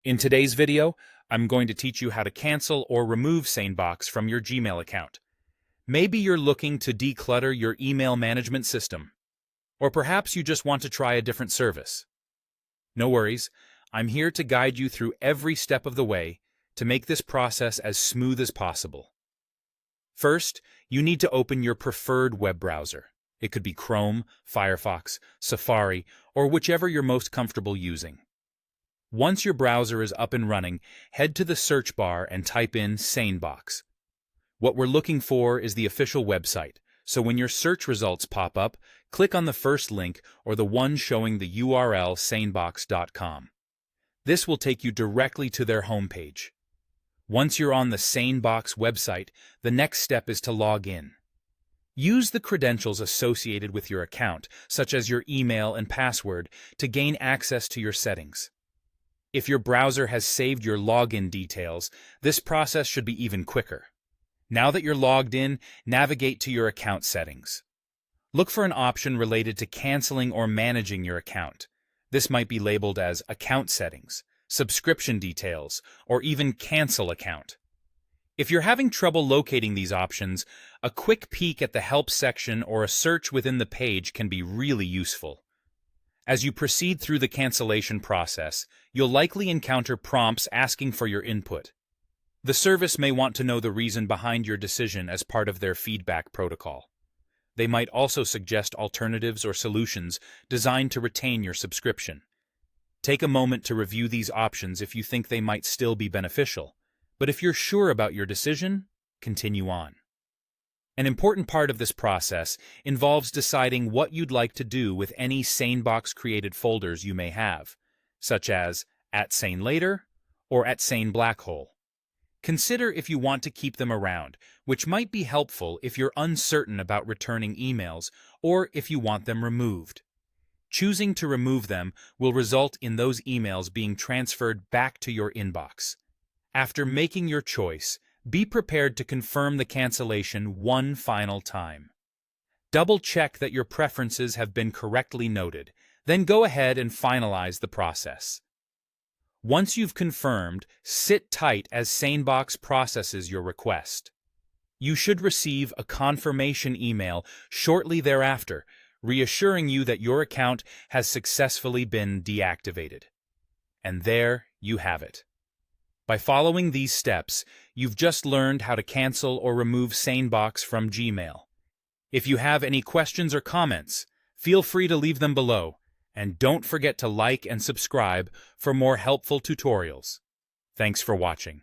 In today's video, I'm going to teach you how to cancel or remove SaneBox from your Gmail account. Maybe you're looking to declutter your email management system, or perhaps you just want to try a different service. No worries, I'm here to guide you through every step of the way to make this process as smooth as possible. First, you need to open your preferred web browser. It could be Chrome, Firefox, Safari, or whichever you're most comfortable using. Once your browser is up and running, head to the search bar and type in SaneBox. What we're looking for is the official website, so when your search results pop up, click on the first link or the one showing the URL sanebox.com. This will take you directly to their homepage. Once you're on the SaneBox website, the next step is to log in. Use the credentials associated with your account, such as your email and password, to gain access to your settings. If your browser has saved your login details, this process should be even quicker. Now that you're logged in, navigate to your account settings. Look for an option related to canceling or managing your account. This might be labeled as Account Settings, Subscription Details, or even Cancel Account. If you're having trouble locating these options, a quick peek at the Help section or a search within the page can be really useful. As you proceed through the cancellation process, you'll likely encounter prompts asking for your input. The service may want to know the reason behind your decision as part of their feedback protocol. They might also suggest alternatives or solutions designed to retain your subscription. Take a moment to review these options if you think they might still be beneficial, but if you're sure about your decision, continue on. An important part of this process involves deciding what you'd like to do with any SaneBox-created folders you may have, such as @SaneLater or @SaneBlackhole. Consider if you want to keep them around, which might be helpful if you're uncertain about returning emails or if you want them removed. Choosing to remove them will result in those emails being transferred back to your inbox. After making your choice, be prepared to confirm the cancellation one final time. Double-check that your preferences have been correctly noted, then go ahead and finalize the process. Once you've confirmed, sit tight as SaneBox processes your request. You should receive a confirmation email shortly thereafter, reassuring you that your account has successfully been deactivated. And there you have it. By following these steps, you've just learned how to cancel or remove SaneBox from Gmail. If you have any questions or comments, feel free to leave them below, and don't forget to like and subscribe for more helpful tutorials. Thanks for watching.